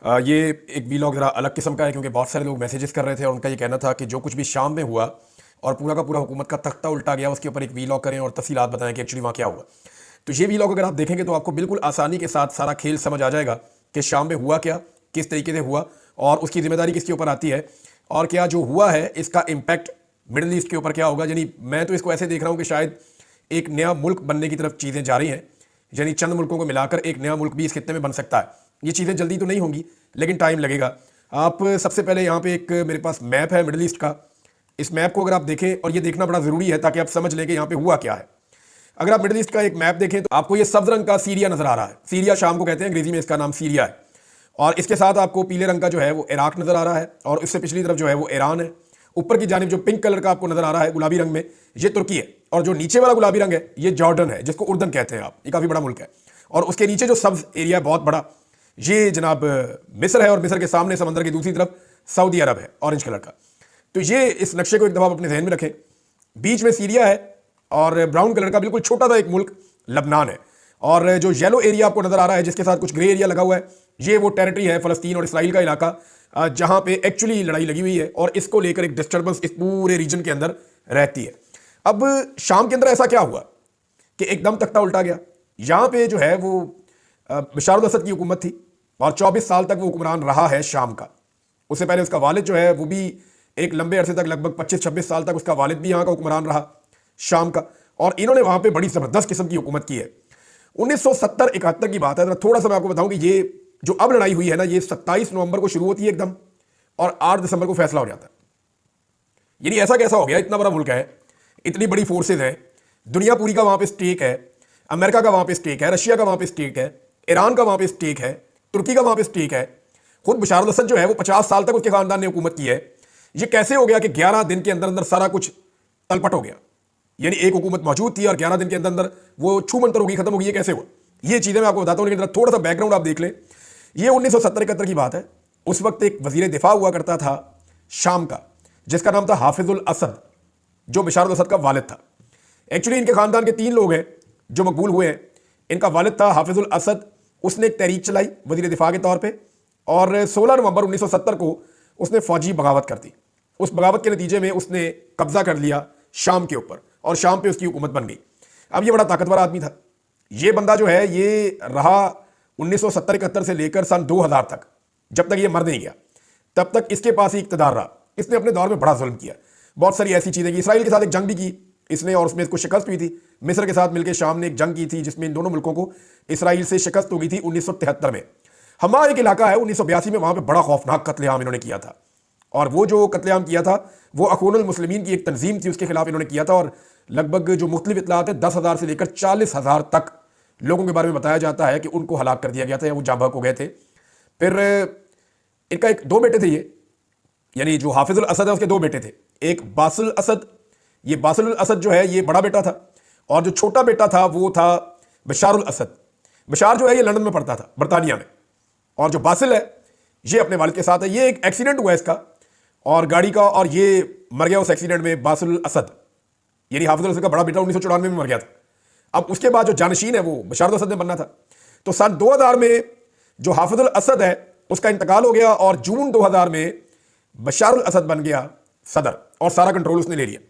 ये एक वीलॉग ज़रा अलग किस्म का है क्योंकि बहुत सारे लोग मैसेजेस कर रहे थे और उनका ये कहना था कि जो कुछ भी शाम में हुआ और पूरा का पूरा हुकूमत का तख्ता उल्टा गया उसके ऊपर एक वीलॉग करें और तफसीलात बताएं कि एक्चुअली वहाँ क्या हुआ। तो ये वीलॉग अगर आप देखेंगे तो आपको बिल्कुल आसानी के साथ सारा खेल समझ आ जाएगा कि शाम में हुआ क्या, किस तरीके से हुआ और उसकी जिम्मेदारी किसके ऊपर आती है और क्या जो हुआ है इसका इम्पैक्ट मिडल ईस्ट के ऊपर क्या होगा। यानी मैं तो इसको ऐसे देख रहा हूँ कि शायद एक नया मुल्क बनने की तरफ चीज़ें जा रही हैं, यानी चंद मुल्कों को मिलाकर एक नया मुल्क भी इस खित्ते में बन सकता है। ये चीज़ें जल्दी तो नहीं होंगी लेकिन टाइम लगेगा। आप सबसे पहले यहाँ पे एक मेरे पास मैप है मिडल ईस्ट का। इस मैप को अगर आप देखें, और ये देखना बड़ा ज़रूरी है ताकि आप समझ लें कि यहाँ पे हुआ क्या है। अगर आप मिडल ईस्ट का एक मैप देखें तो आपको ये सब्ज रंग का सीरिया नजर आ रहा है। सीरिया शाम को कहते हैं, अंग्रेजी में इसका नाम सीरिया है। और इसके साथ आपको पीले रंग का जो है वो इराक नजर आ रहा है और उससे पिछली तरफ जो है वो ईरान है। ऊपर की जानिब जो पिंक कलर का आपको नजर आ रहा है गुलाबी रंग में, ये तुर्की है। और जो नीचे वाला गुलाबी रंग है ये जॉर्डन है, जिसको उर्दन कहते हैं आप। ये काफ़ी बड़ा मुल्क है। और उसके नीचे जो सब्ज एरिया है बहुत बड़ा, ये जनाब मिस्र है। और मिस्र के सामने समंदर की दूसरी तरफ सऊदी अरब है ऑरेंज कलर का। तो ये इस नक्शे को एक दफ़ा अपने जहन में रखें। बीच में सीरिया है और ब्राउन कलर का बिल्कुल छोटा सा एक मुल्क लबनान है। और जो येलो एरिया आपको नजर आ रहा है जिसके साथ कुछ ग्रे एरिया लगा हुआ है, ये वो टेरिटरी है फ़लस्तीन और इसराइल का इलाका, जहां पे एक्चुअली लड़ाई लगी हुई है और इसको लेकर एक डिस्टर्बेंस इस पूरे रीजन के अंदर रहती है। अब शाम के अंदर ऐसा क्या हुआ कि एकदम तख्ता उल्टा गया। यहां पे जो है वो बशार असद की हुकूमत थी और 24 साल तक वो हुक्मरान रहा है शाम का। उससे पहले उसका वालिद जो है वो भी एक लंबे अरसे तक, लगभग 25-26 साल तक उसका वालिद भी यहाँ का हुक्मरान रहा शाम का। और इन्होंने वहाँ पे बड़ी ज़बरदस्त किस्म की हुकूमत की है। 1970-71 की बात है। थोड़ा सा मैं आपको बताऊं कि ये जो अब लड़ाई हुई है ना, ये 27 नवंबर को शुरू होती है एकदम और 8 दिसंबर को फैसला हो जाता है। यानी ऐसा कैसा हो गया, इतना बड़ा मुल्क है, इतनी बड़ी फोर्सेज है, दुनिया पूरी का वहाँ पे स्टेक है, अमेरिका का वहाँ पे स्टेक है, रशिया का वहाँ पे स्टेक है, ईरान का वहाँ पे स्टेक है, तुर्की का वहाँ पे स्टेक है। खुद बशार अल-असद जो है वो 50 साल तक उसके खानदान ने हुकूमत की है। ये कैसे हो गया कि 11 दिन के अंदर अंदर सारा कुछ तलपट हो गया। यानी एक हुकूमत मौजूद थी और 11 दिन के अंदर अंदर वो छू मंतर होगी, खत्म होगी। ये कैसे हुआ, ये चीज़ें मैं आपको बताता हूँ, लेकिन थोड़ा सा बैकग्राउंड आप देख लें। ये 1970-71 की बात है। उस वक्त एक वजीर दिफा हुआ करता था शाम का, जिसका नाम था हाफिजुल असद, जो बशार अल-असद का वालिद था। एक्चुअली इनके खानदान के 3 लोग हैं जो मकबूल हुए हैं। इनका वालिद था हाफिजुल असद, उसने एक तहरीक चलाई वजीर दिफा के तौर पर और 16 नवंबर 1970 को उसने फौजी बगावत कर दी। उस बगावत के नतीजे में उसने कब्जा कर लिया शाम के ऊपर और शाम पे उसकी हुकूमत बन गई। अब ये बड़ा ताकतवर आदमी था। ये बंदा जो है ये रहा 1970-71 से लेकर सन 2000 तक, जब तक ये मर नहीं गया तब तक इसके पास ही इक़्तिदार रहा। इसने अपने दौर में बड़ा जुल्म किया, बहुत सारी ऐसी चीज़ें की। इसराइल के साथ एक जंग भी की इसने और उसमें इसको शिकस्त हुई थी। मिस्र के साथ मिलकर शाम ने एक जंग की थी जिसमें इन दोनों मुल्कों को इसराइल से शिकस्त हो गई थी 1973 में। हमा एक इलाका है 1982 में, वहाँ पर बड़ा खौफनाक कत्लेआम इन्होंने किया था। और वो जो कत्लेआम किया था वो अखूनुल मुस्लिमीन की एक तंजीम थी, उसके खिलाफ इन्होंने किया था। और लगभग जो मुख्तलिफ इतलात है 10,000 से लेकर 40,000 तक लोगों के बारे में बताया जाता है कि उनको हलाक कर दिया गया था या वो जाँ बहक हो गए थे। फिर इनका एक 2 बेटे थे ये, यानी जो हाफिजुल असद है उसके 2 बेटे थे। एक बासुल असद, ये बासुल असद जो है ये बड़ा बेटा था और जो छोटा बेटा था वो था बशारुल असद। बशार जो है ये लंदन में पढ़ता था, बरतानिया में, और जो बासिल है ये अपने वालिद के साथ है। ये एक एक्सीडेंट हुआ इसका और गाड़ी का, और ये मर गया उस एक्सीडेंट में बासुल असद, यानी हाफिजुल असद का बड़ा बेटा 1994 में मर गया था। अब उसके बाद जो जानशीन है वो बशार असद ने बनना था। तो सन 2000 में जो हाफिजुल असद है उसका इंतकाल हो गया और जून 2000 में बशार असद बन गया सदर और सारा कंट्रोल उसने ले लिया।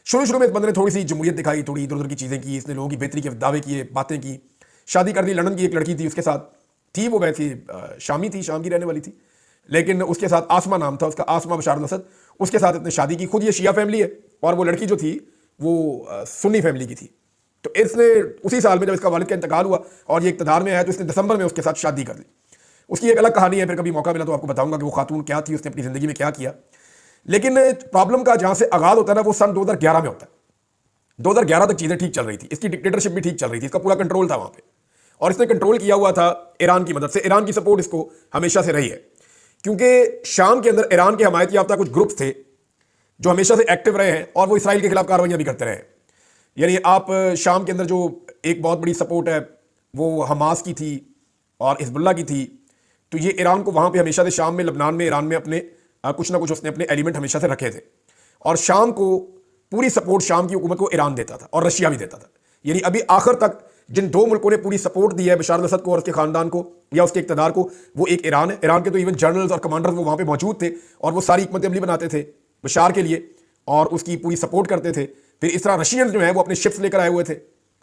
शुरू में इस बंदे ने थोड़ी सी जमहूरियत दिखाई, थोड़ी इधर उधर की चीज़ें की, इसने लोगों की बेहतरी के दावे किए, बातें की, शादी कर दी। लंदन की एक लड़की थी उसके साथ, थी वो वैसी शामी थी, शाम की रहने वाली थी, लेकिन उसके साथ आसमा नाम था उसका, आसमा बशार अल-असद। उसके साथ इसने शादी की। खुद ये शिया फैमिली है और वो लड़की जो थी वो सुन्नी फैमिली की थी। तो इसने उसी साल में जब इसका वालिद का इंतकाल हुआ और ये इक़्तिदार में आया तो इसने दिसंबर में उसके साथ शादी कर ली। उसकी एक अलग कहानी है, फिर कभी मौका मिला तो आपको बताऊंगा कि वो खातून क्या थी, उसने अपनी ज़िंदगी में क्या किया। लेकिन प्रॉब्लम का जहाँ से आगाज़ होता है ना वो सन 2011 में होता है। 2011 तक चीज़ें ठीक चल रही थी, इसकी डिक्टेटरशिप भी ठीक चल रही थी, इसका पूरा कंट्रोल था वहाँ पर। और इसने कंट्रोल किया हुआ था ईरान की मदद से। ईरान की सपोर्ट इसको हमेशा से रही है क्योंकि शाम के अंदर ईरान के हमायत याफ्ता कुछ ग्रुप्स थे जो हमेशा से एक्टिव रहे हैं और वो इसराइल के खिलाफ कार्रवाइयाँ भी करते रहे हैं। यानी आप शाम के अंदर जो एक बहुत बड़ी सपोर्ट है वो हमास की थी और हिजबुल्लाह की थी। तो ये ईरान को वहाँ पे हमेशा से शाम में, लबनान में, ईरान में अपने कुछ ना कुछ उसने अपने एलिमेंट हमेशा से रखे थे। और शाम को पूरी सपोर्ट शाम की हुकूमत को ईरान देता था और रशिया भी देता था। यानी अभी आखिर तक जिन दो मुल्कों ने पूरी सपोर्ट दी है बशार अल-असद को और उसके खानदान को या उसके इक़्तिदार को, वो एक ईरान है। ईरान के तो इवन जनरल्स और कमांडर्स वो वहाँ पे मौजूद थे और वो सारी हिकमत अमली बनाते थे बशार के लिए और उसकी पूरी सपोर्ट करते थे। फिर इस तरह रशियन जो है वो अपने शिप्स लेकर आए हुए थे,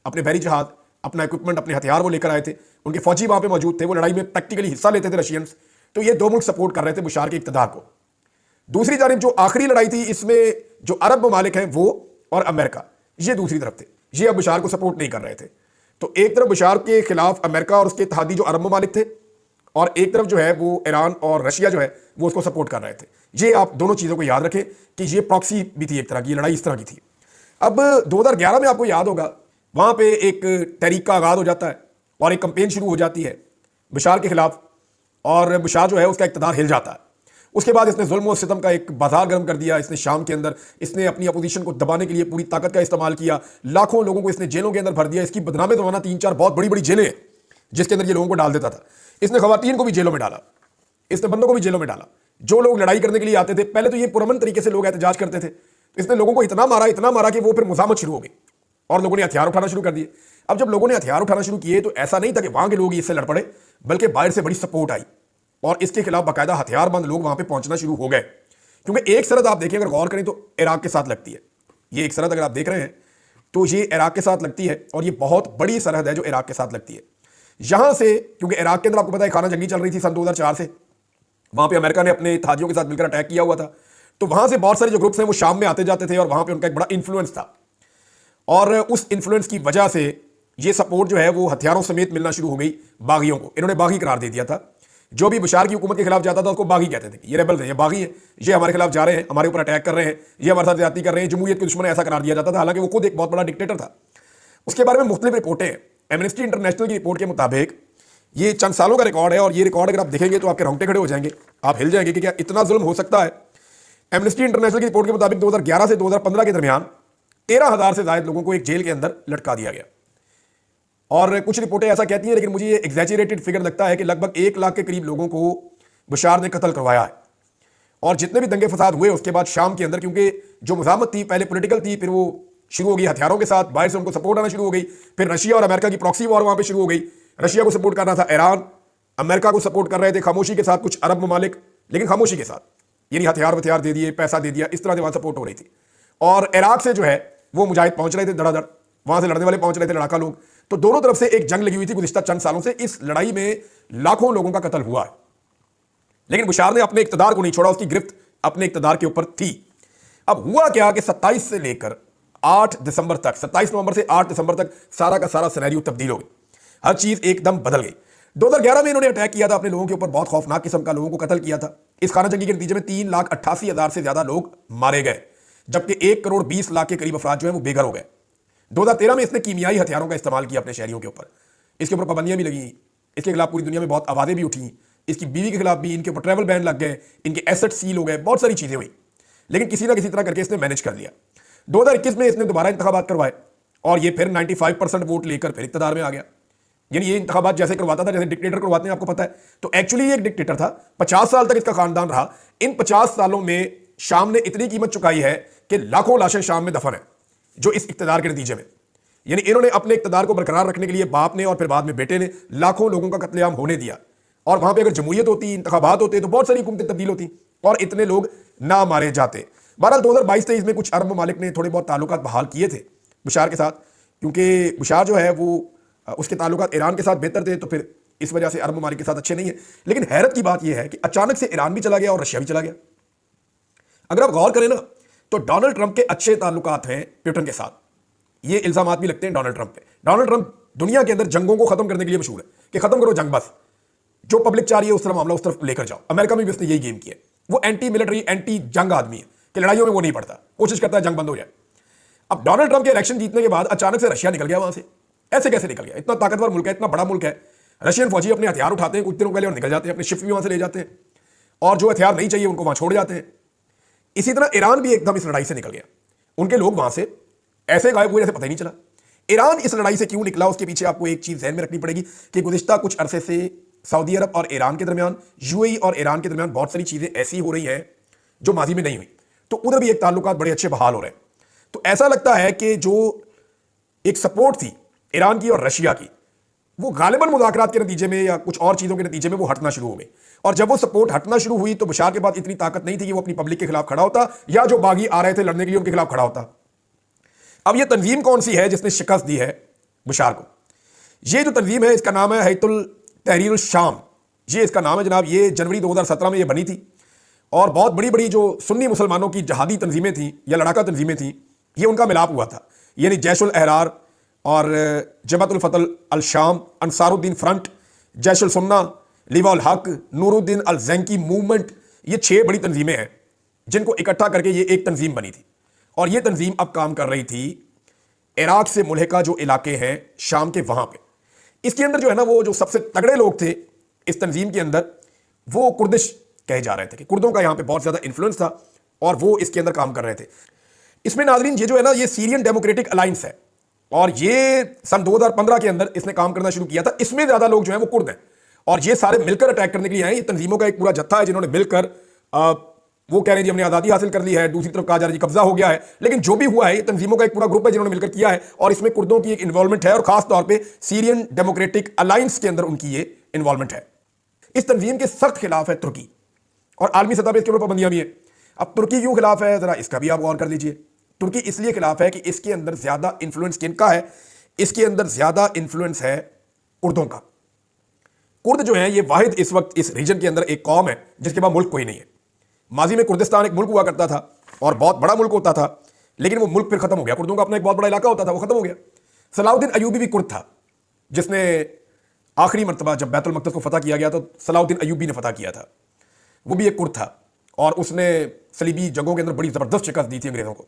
अपने बहरी जहाज, अपना इक्विपमेंट, अपने हथियार वो लेकर आए थे, उनके फौजी वहाँ पे मौजूद थे, वो लड़ाई में प्रैक्टिकली हिस्सा लेते थे रशियंस। तो ये दो मुल्क सपोर्ट कर रहे थे बशार के इक़्तिदार को। दूसरी जानिब जो आखिरी लड़ाई थी, इसमें जो अरब ममालिक हैं वो और अमेरिका, ये दूसरी तरफ थे, ये अब बशार को सपोर्ट नहीं कर रहे थे। तो एक तरफ बशार के खिलाफ अमेरिका और उसके इत्तेहादी जो अरब ममालिक थे, और एक तरफ जो है वो ईरान और रशिया जो है वो उसको सपोर्ट कर रहे थे। ये आप दोनों चीज़ों को याद रखें कि ये प्रॉक्सी भी थी, एक तरह की लड़ाई इस तरह की थी। अब 2011 में आपको याद होगा वहाँ पे एक तहरीक का आगाज़ हो जाता है और एक कंपेन शुरू हो जाती है बशार के खिलाफ, और बशार जो है उसका इक़्तिदार हिल जाता है। उसके बाद इसने जुल्म और सितम का एक बाजार गर्म कर दिया। इसने शाम के अंदर इसने अपनी अपोजिशन को दबाने के लिए पूरी ताकत का इस्तेमाल किया। लाखों लोगों को इसने जेलों के अंदर भर दिया। इसकी बदनामी दबाना 3-4 बहुत बड़ी बड़ी जेलें हैं जिसके अंदर ये लोगों को डाल देता था। इसने खवातीन को भी जेलों में डाला, इसने बंदों को भी जेलों में डाला। जो लोग लड़ाई करने के लिए आते थे, पहले तो ये पुरअमन तरीके से लोग एहतजाज करते थे, इसने लोगों को इतना मारा कि वो फिर मुजामत शुरू हो गई और लोगों ने हथियार उठाना शुरू कर दिए। अब जब लोगों ने हथियार उठाना शुरू किए तो ऐसा नहीं था कि वहां के लोग इससे लड़ पड़े, बल्कि बाहर से बड़ी सपोर्ट आई और इसके खिलाफ बाकायदा हथियारबंद लोग वहां पे पहुंचना शुरू हो गए। क्योंकि एक सरहद आप देखें, अगर गौर करें तो इराक के साथ लगती है। ये एक सरहद अगर आप देख रहे हैं तो ये इराक के साथ लगती है और ये बहुत बड़ी सरहद है जो इराक के साथ लगती है। यहां से, क्योंकि इराक के अंदर आपको पता है खाना जंगी चल रही थी सन 2004 से, वहां पे अमेरिका ने अपने इत्तेहादियों के साथ मिलकर अटैक किया हुआ था। तो वहां से बहुत सारे जो ग्रुप्स हैं वो शाम में आते जाते थे और वहां पे उनका एक बड़ा इन्फ्लुएंस था, और उस इन्फ्लुएंस की वजह से ये सपोर्ट जो है वो हथियारों समेत मिलना शुरू हो गई बागियों को। इन्होंने बागी करार दे दिया था। जो भी बशार की हुकूमत के खिलाफ जाता था उसको बागी कहते थे। ये रेबल्स हैं, ये बागी हैं, ये हमारे खिलाफ जा रहे हैं, हमारे ऊपर अटैक कर रहे हैं, ये हमारे साथ ज्यादती कर रहे हैं, जमहूरियत के दुश्मन, ऐसा करार दिया जाता था। हालांकि वो खुद एक बहुत बड़ा डिक्टेटर था। उसके बारे में मुख्तलिफ रिपोर्टें हैं। एमनेस्टी इंटरनेशनल की रिपोर्ट के मुताबिक ये चंद सालों का रिकॉर्ड है और ये रिकॉर्ड अगर आप देखेंगे तो आपके रोंगटे खड़े हो जाएंगे, आप हिल जाएंगे कि क्या इतना जुल्म हो सकता है। एमनेस्टी इंटरनेशनल की रिपोर्ट के मुताबिक 2011 से 2015 के दरमियान 13,000 से ज्यादा लोगों को एक जेल के अंदर लटका दिया गया। और कुछ रिपोर्टें ऐसा कहती हैं, लेकिन मुझे ये एग्जैजरेटेड फिगर लगता है कि लगभग 1 लाख के करीब लोगों को बशार ने कत्ल करवाया है। और जितने भी दंगे फसाद हुए उसके बाद शाम के अंदर, क्योंकि जो मुजामत थी पहले पॉलिटिकल थी, फिर वो शुरू हो गई हथियारों के साथ, बाहर से उनको सपोर्ट आना शुरू हो गई। फिर रशिया और अमेरिका की प्रॉक्सी वॉर वहां पे शुरू हो गई। रशिया को सपोर्ट कर रहा था ईरान, अमेरिका को सपोर्ट कर रहे थे खामोशी के साथ कुछ अरब ममालिक, लेकिन खामोशी के साथ, यानी हथियार दे दिए, पैसा दे दिया, इस तरह से वहां सपोर्ट हो रही थी। और इराक से जो है वो मुजाहिद पहुंच रहे थे धड़ाधड़, वहां से लड़ने वाले पहुंच रहे थे, लड़ाका लोग। तो दोनों तरफ से एक जंग लगी हुई थी गुज़िश्ता चंद सालों से। इस लड़ाई में लाखों लोगों का कत्ल हुआ है, लेकिन बशार ने अपने इक़्तिदार को नहीं छोड़ा, उसकी गिरफ्त अपने इक़्तिदार के ऊपर थी। अब हुआ क्या कि 27 से लेकर 8 दिसंबर तक, 27 नवंबर से 8 दिसंबर तक सारा का सारा सिनेरियो तब्दील हो गई, हर चीज एकदम बदल गई। 2011 में इन्होंने अटैक किया था अपने लोगों के ऊपर, बहुत खौफनाक किस्म का लोगों को कत्ल किया था। इस खाना जंगी के नतीजे में 3,88,000 से ज्यादा लोग मारे गए, जबकि 1,20,00,000 के करीब अफराद जो है वो बेघर हो गए। 2013 में इसने कीमियाई हथियारों का इस्तेमाल किया अपने शहरियों के ऊपर, इसके ऊपर पाबंदियां भी लगी, इसके खिलाफ पूरी दुनिया में बहुत आवाजें भी उठी, इसकी बीवी के खिलाफ भी, इनके ऊपर ट्रैवल बैन लग गए, इनके एसेट सील हो गए, बहुत सारी चीजें हुई, लेकिन किसी ना किसी तरह करके इसने मैनेज कर लिया। 2021 में इसने दोबारा इंतखाबात करवाए और ये फिर 95% वोट लेकर फिर इक़्तिदार में आ गया। यानी ये इंतखाबात जैसे करवाता था जैसे डिक्टेटर करवाते हैं, आपको पता है। तो एक्चुअली ये एक डिक्टेटर था, 50 साल तक इसका खानदान रहा। इन 50 सालों में शाम ने इतनी कीमत चुकाई है कि लाखों लाशें शाम में दफन है, जो इस इक़्तिदार के नतीजे में, यानी इन्होंने अपने इक़्तिदार को बरकरार रखने के लिए बाप ने और फिर बाद में बेटे ने लाखों लोगों का कत्लेआम होने दिया। और वहां पे अगर जमहूरियत होती, इंतखाबात होते, तो बहुत सारी हुकूमतें तब्दील होती और इतने लोग ना मारे जाते। बहरहाल 2022-23 में कुछ अरब ममालिक ने थोड़े बहुत ताल्लुकात बहाल किए थे बशार के साथ, क्योंकि बशार जो है वो उसके ताल्लुकात ईरान के साथ बेहतर थे, तो फिर इस वजह से अरब ममालिक के साथ अच्छे नहीं है। लेकिन हैरत की बात यह है कि अचानक से ईरान भी चला गया और रशिया भी चला गया। अगर आप गौर करें ना, तो डोनाल्ड ट्रंप के अच्छे ताल्लुकात हैं पुतिन के साथ, ये इल्जाम भी लगते हैं डोनाल्ड ट्रंप पे। डोनाल्ड ट्रंप दुनिया के अंदर जंगों को खत्म करने के लिए मशहूर है कि खत्म करो जंग, बस जो पब्लिक चाह रही है उस तरह मामला उस तरफ लेकर जाओ। अमेरिका में भी उसने यही गेम किया। वो एंटी मिलिट्री, एंटी जंग आदमी है कि लड़ाइयों में वो नहीं पड़ता, कोशिश करता है जंग बंद हो जाए। अब डोनाल्ड ट्रंप के इलेक्शन जीतने के बाद अचानक से रशिया निकल गया वहां से। ऐसे कैसे निकल गया? इतना ताकतवर मुल्क है, इतना बड़ा मुल्क है। रशियन फौजी अपने हथियार उठाते हैं कुछ दिनों पहले और निकल जाते हैं, अपने शिप भी वहां से ले जाते हैं, और जो हथियार नहीं चाहिए उनको वहां छोड़ जाते हैं। इसी तरह ईरान भी एकदम इस लड़ाई से निकल गया, उनके लोग वहां से ऐसे गायब हुए जैसे पता ही नहीं चला। ईरान इस लड़ाई से क्यों निकला, उसके पीछे आपको एक चीज ध्यान में रखनी पड़ेगी कि गुज़िश्ता कुछ अरसे से सऊदी अरब और ईरान के दरमियान, यूएई और ईरान के दरमियान बहुत सारी चीजें ऐसी हो रही हैं जो माजी में नहीं हुई, तो उधर भी एक ताल्लुकात बड़े अच्छे बहाल हो रहे हैं। तो ऐसा लगता है कि जो एक सपोर्ट थी ईरान की और रशिया की, वो गालिबन मुज़ाकरात के नतीजे में या कुछ और चीज़ों के नतीजे में वो हटना शुरू हो गई। और जब वो सपोर्ट हटना शुरू हुई तो बशार के पास इतनी ताकत नहीं थी कि वो अपनी पब्लिक के खिलाफ खड़ा होता या जो बागी आ रहे थे लड़ने के लिए उनके खिलाफ खड़ा होता। अब ये तंजीम कौन सी है जिसने शिकस्त दी है बशार को? ये जो तंजीम है इसका नाम है हैतुल तहरीर शाम। ये इसका नाम है जनाब। ये जनवरी 2017 में ये बनी थी और बहुत बड़ी बड़ी जो सुन्नी मुसलमानों की जहादी तंजीमें थी या लड़ाका तंजीमें थी, ये उनका मिलाप हुआ था। यानी जैशुल अहरार और जमातुल फतल अल शाम, अंसारुद्दीन फ्रंट, जैशुल सुन्ना, लिवा उल हक, नूरुद्दीन अल जैंकी मूवमेंट, ये 6 बड़ी तंजीमें हैं जिनको इकट्ठा करके ये एक तंजीम बनी थी। और ये तंजीम अब काम कर रही थी इराक से मुल्हिका जो इलाके हैं शाम के, वहां पे। इसके अंदर जो है ना, वो जो सबसे तगड़े लोग थे इस तंजीम के अंदर, वो कुर्दिश कहे जा रहे थे कि कुर्दों का यहां पे बहुत ज्यादा इन्फ्लुएंस था और वो इसके अंदर काम कर रहे थे। इसमें नाजरीन ये जो है ना, ये सीरियन डेमोक्रेटिक अलायंस है और ये सन 2015 के अंदर इसने काम करना शुरू किया था। इसमें ज्यादा लोग जो है वो कुर्द हैं और ये सारे मिलकर अटैक करने के लिए आए। ये तंजीमों का एक पूरा जत्था है जिन्होंने मिलकर वो कह रहे हैं जी हमने आज़ादी हासिल कर ली है, दूसरी तरफ कहा जा रहा है जी कब्जा हो गया है। लेकिन जो भी हुआ है ये तंजीमों का एक पूरा ग्रुप है जिन्होंने मिलकर किया है और इसमें कुर्दों की एक इन्वॉल्वमेंट है और खास तौर पे सीरियन डेमोक्रेटिक अलायंस के अंदर उनकी ये इन्वॉल्वमेंट है। इस तंजीम के सख्त खिलाफ है तुर्की और आलमी सतह पर इसके ऊपर पाबंदियां भी हैं। अब तुर्की क्यों खिलाफ है, जरा इसका भी आप गौर कर लीजिए। तुर्की इसलिए खिलाफ है कि इसके अंदर ज्यादा इंफ्लुएंस किनका है? इसके अंदर ज्यादा इंफ्लुएंस है कुर्दों का। कुर्द जो है ये वाहिद इस वक्त इस रीजन के अंदर एक कौम है जिसके पास मुल्क कोई नहीं है। माजी में कुर्दिस्तान एक मुल्क हुआ करता था और बहुत बड़ा मुल्क होता था, लेकिन वो मुल्क फिर खत्म हो गया। कुर्दों का अपना एक बहुत बड़ा इलाका होता था, वो खत्म हो गया। सलाउद्दीन अयूबी भी कुर्द था, जिसने आखिरी मरतबा जब बैतुल मक़दस को फतह किया गया तो सलाउद्दीन अयूबी ने फतह किया था। वो भी एक कुर्द था और उसने सलीबी जंगों के अंदर बड़ी जबरदस्त शिकस्त दी थी अंग्रेजों को।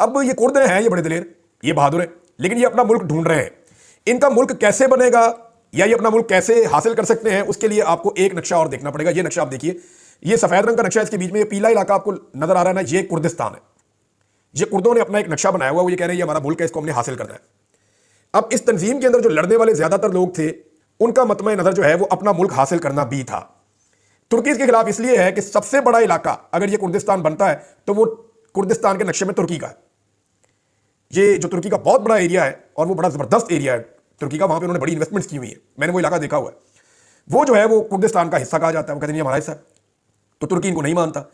अब ये कुर्द हैं, ये बड़े दिलेर, ये बहादुर हैं, लेकिन ये अपना मुल्क ढूंढ रहे हैं। इनका मुल्क कैसे बनेगा या ये अपना मुल्क कैसे हासिल कर सकते हैं, उसके लिए आपको एक नक्शा और देखना पड़ेगा। ये नक्शा आप देखिए, ये सफेद रंग का नक्शा, इसके बीच में ये पीला इलाका आपको नजर आ रहा है ना, ये कुर्दिस्तान है। ये कुर्दों ने अपना एक नक्शा बनाया हुआ, वो ये कह रहे हैं ये हमारा मुल्क है, इसको हमने हासिल करना है। अब इस तंजीम के अंदर जो लड़ने वाले ज्यादातर लोग थे, उनका मतमा नजर जो है वो अपना मुल्क हासिल करना भी था। तुर्की इसके खिलाफ इसलिए है कि सबसे बड़ा इलाका अगर ये कुर्दिस्तान बनता है तो वो कुर्दिस्तान के नक्शे में तुर्की का है। ये जो तुर्की का बहुत बड़ा एरिया है और वो बड़ा जबरदस्त एरिया है तुर्की का, वहां पे उन्होंने बड़ी इन्वेस्टमेंट्स की हुई है, मैंने वो इलाका देखा हुआ है। वो जो है वो कुर्दिस्तान का हिस्सा कहा जाता है, वो कहते हैं हमारा हिस्सा है, तो तुर्की इनको नहीं मानता।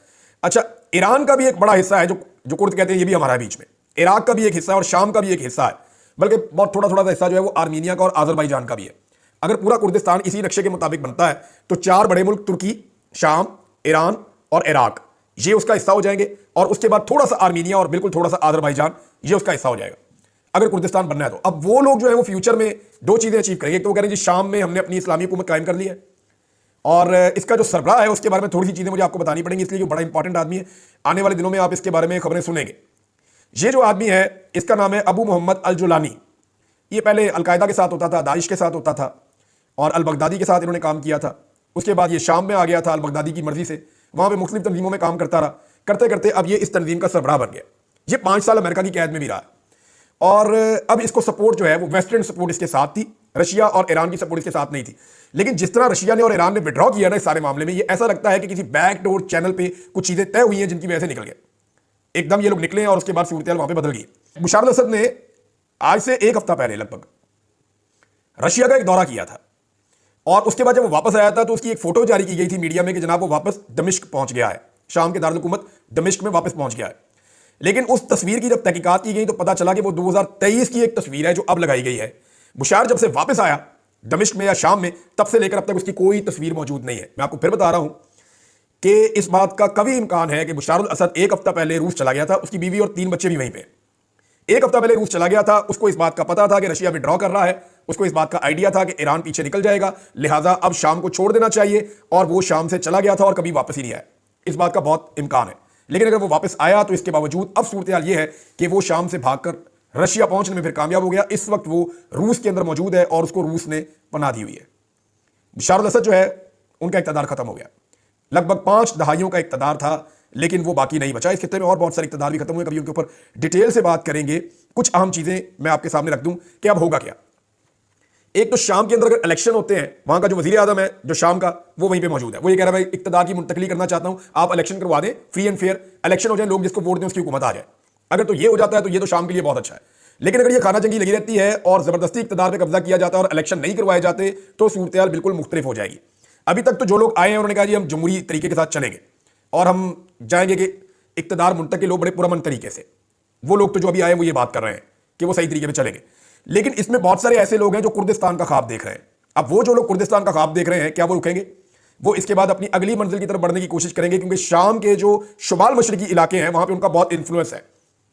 अच्छा, ईरान का भी एक बड़ा हिस्सा है जो कुर्द कहते हैं ये भी हमारा है बीच में। इराक का भी एक हिस्सा है और शाम का भी एक हिस्सा है, बल्कि बहुत थोड़ा थोड़ा सा हिस्सा जो है वो आर्मीनिया का और अजरबैजान का भी है। अगर पूरा कुर्दिस्तान इसी नक्शे के मुताबिक बनता है तो 4 बड़े मुल्क तुर्की, शाम, ईरान और इराक ये उसका हिस्सा हो जाएंगे और उसके बाद थोड़ा सा आर्मीनिया और बिल्कुल थोड़ा सा अजरबैजान ये उसका हिस्सा हो जाएगा अगर कुर्दिस्तान बनना है तो। अब वो लोग जो है वो फ्यूचर में 2 चीजें अचीव करेंगे। तो वो कह रहे हैं जी शाम में हमने अपनी इस्लामी हुकूमत कायम कर ली है और इसका जो सरबराह है उसके बारे में थोड़ी सी चीजें मुझे आपको बतानी पड़ेंगी, इसलिए जो बड़ा इंपॉर्टेंट आदमी है, आने वाले दिनों में आप इसके बारे में खबरें सुनेंगे। ये जो आदमी है इसका नाम है अबू मोहम्मद अल जुलानी। ये पहले अलकायदा के साथ होता था, दाइश के साथ होता था और अल बगदादी के साथ इन्होंने काम किया था। उसके बाद ये शाम में आ गया था अल बगदादी की मर्जी से, वहां पे मुख्तलिफ तंजीमों में काम करता रहा। करते करते अब ये इस तंजीम का सरबराह बन गया। ये 5 साल अमेरिका की कैद में भी रहा है और अब इसको सपोर्ट जो है वो वेस्टर्न सपोर्ट इसके साथ थी, रशिया और ईरान की सपोर्ट इसके साथ नहीं थी। लेकिन जिस तरह रशिया ने और ईरान ने विड्रॉ किया ना इस सारे मामले में, ये ऐसा लगता है कि किसी बैकडोर चैनल पे कुछ चीजें तय हुई हैं जिनकी वजह से निकल गए एकदम ये लोग निकले और उसके बाद सूरत वहां पे बदल गई। बशार अल असद ने आज से 1 हफ्ता पहले लगभग रशिया का एक दौरा किया था और उसके बाद जब वो वापस आया था तो उसकी एक फोटो जारी की गई थी मीडिया में कि जनाब वो वापस दमिश्क पहुंच गया है, शाम के दारुल हुकूमत दमिश्क में वापस पहुंच गया है। लेकिन उस तस्वीर की जब तहकीकात की गई तो पता चला कि वो 2023 की एक तस्वीर है जो अब लगाई गई है। बुशार जब से वापस आया दमिश्क में या शाम में, तब से लेकर अब तक उसकी कोई तस्वीर मौजूद नहीं है। मैं आपको फिर बता रहा हूं कि इस बात का कभी इम्कान है कि बशार अल असद 1 हफ्ता पहले रूस चला गया था, उसकी बीवी और 3 बच्चे भी वहीं पे। 1 हफ्ता पहले रूस चला गया था, उसको इस बात का पता था कि रशिया विड्रॉ कर रहा है, उसको इस बात का आइडिया था कि ईरान पीछे निकल जाएगा, लिहाजा अब शाम को छोड़ देना चाहिए, और वो शाम से चला गया था और कभी वापस ही नहीं आया। इस बात का बहुत इम्कान है। लेकिन अगर वो वापस आया तो इसके बावजूद अब सूरत हाल ये है कि वो शाम से भागकर रशिया पहुंचने में फिर कामयाब हो गया। इस वक्त वो रूस के अंदर मौजूद है और उसको रूस ने पनाह दी हुई है। बशार अल असद जो है उनका इक़्तिदार खत्म हो गया, लगभग 5 दहाइयों का इक़्तिदार था, लेकिन वो बाकी नहीं बचा। इस खित्ते में और बहुत सारे इक़्तिदार भी खत्म हुए, कभी उनके ऊपर डिटेल से बात करेंगे। कुछ अहम चीजें मैं आपके सामने रख दूं कि अब होगा क्या। एक तो शाम के अंदर अगर इलेक्शन होते हैं, वहां का जो वजीर आजम है जो शाम का, वो वहीं पे मौजूद है। वो ये कह रहा है इक़्तिदार की मुंतकली करना चाहता हूं, आप इलेक्शन करवा दें, फ्री एंड फेयर इलेक्शन हो जाए, लोग जिसको वोट दें उसकी हुकूमत आ जाए। अगर तो ये हो जाता है तो ये तो शाम के लिए बहुत अच्छा है। लेकिन अगर ये खाना जंगी लगी रहती है और जबरदस्ती इक्तदार पे कब्जा किया जाता है और इलेक्शन नहीं करवाए जाते तो सूरत बिल्कुल मुख्तलिफ हो जाएगी। अभी तक तो जो लोग आए हैं उन्होंने कहा जी हम जमहूरी तरीके के साथ चलेंगे और हम जाएंगे कि इक्तदार मुंतकिल हो बड़े पुरअमन तरीके से। वो लोग तो जो अभी आए वो ये बात कर रहे हैं कि वो सही तरीके पे चलेंगे। लेकिन इसमें बहुत सारे ऐसे लोग हैं जो कुर्दिस्तान का ख्वाब देख रहे हैं। अब वो जो लोग कुर्दिस्तान का ख्वाब देख रहे हैं, क्या वो रुकेंगे? वो इसके बाद अपनी अगली मंजिल की तरफ बढ़ने की कोशिश करेंगे, क्योंकि शाम के जो शुमाल मशरकी इलाके हैं वहां पे उनका बहुत इन्फ्लुएंस है।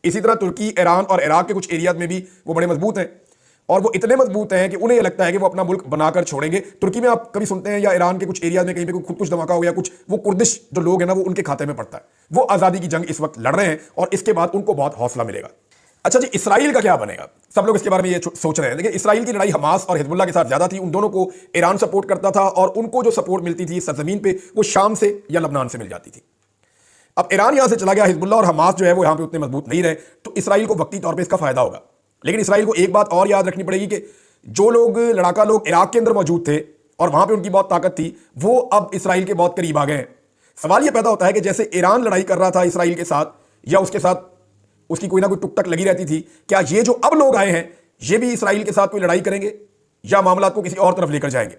इसी तरह तुर्की, ईरान और इराक के कुछ एरियाज में भी वो बड़े मजबूत हैं और वो इतने मजबूत हैं कि उन्हें लगता है कि वो अपना मुल्क बनाकर छोड़ेंगे। तुर्की में आप कभी सुनते हैं या ईरान के कुछ एरियाज में कहीं पे खुद कुछ धमाका हो गया कुछ, वो कुर्दिश जो लोग हैं ना वो उनके खाते में पड़ता है। वो आज़ादी की जंग इस वक्त लड़ रहे हैं और इसके बाद उनको बहुत हौसला मिलेगा। अच्छा जी, इसराइल का क्या बनेगा? सब लोग इसके बारे में ये सोच रहे हैं। देखिए, इसराइल की लड़ाई हमास और हिजबुल्लाह के साथ ज्यादा थी। उन दोनों को ईरान सपोर्ट करता था और उनको जो सपोर्ट मिलती थी सरजमीन पे वो शाम से या लबनान से मिल जाती थी। अब ईरान यहां से चला गया, हिजबुल्लाह और हमास जो है वो यहां पे उतने मजबूत नहीं रहे, तो इसराइल को वक्ती तौर पे इसका फायदा होगा। लेकिन इसराइल को एक बात और याद रखनी पड़ेगी कि जो लोग लड़ाका लोग इराक के अंदर मौजूद थे और वहां पे उनकी बहुत ताकत थी, वो अब इसराइल के बहुत करीब आ गए हैं। सवाल यह पैदा होता है कि जैसे ईरान लड़ाई कर रहा था इसराइल के साथ या उसके साथ उसकी कोई ना कोई टुक टक लगी रहती थी, क्या ये जो अब लोग आए हैं ये भी इसराइल के साथ कोई लड़ाई करेंगे या मामला को किसी और तरफ लेकर जाएंगे?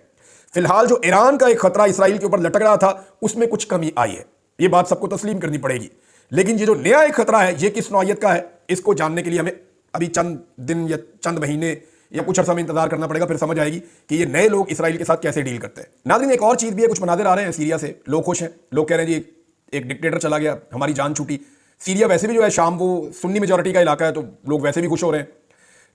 फिलहाल जो ईरान का एक खतरा इसराइल के ऊपर लटक रहा था उसमें कुछ कमी आई है, ये बात सबको तस्लीम करनी पड़ेगी। लेकिन ये जो नया एक खतरा है ये किस नौइयत का है, इसको जानने के लिए हमें अभी चंद दिन या चंद महीने या कुछ अर्सा में इंतजार करना पड़ेगा, फिर समझ आएगी कि ये नए लोग इसराइल के साथ कैसे डील करते हैं। नाज़रीन, एक और चीज भी है, कुछ मनाज़िर आ रहे हैं सीरिया से, लोग खुश हैं, लोग कह रहे हैं जी एक डिक्टेटर चला गया, हमारी जान छूटी। सीरिया वैसे भी जो है शाम वो सुन्नी मेजॉरिटी का इलाका है, तो लोग वैसे भी खुश हो रहे हैं।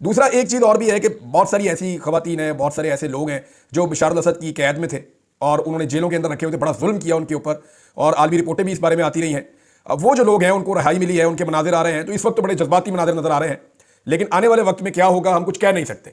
दूसरा एक चीज़ और भी है कि बहुत सारी ऐसी खवातीन हैं, बहुत सारे ऐसे लोग हैं जो बशार अल-असद की कैद में थे और उन्होंने जेलों के अंदर रखे हुए थे, बड़ा जुल्म किया उनके ऊपर और आलमी रिपोर्टें भी इस बारे में आती रही हैं। अब वो जो लोग हैं उनको रिहाई मिली है, उनके मनाजिर आ रहे हैं, तो इस वक्त तो बड़े जज्बाती मनाजिर नजर आ रहे हैं। लेकिन आने वाले वक्त में क्या होगा हम कुछ कह नहीं सकते।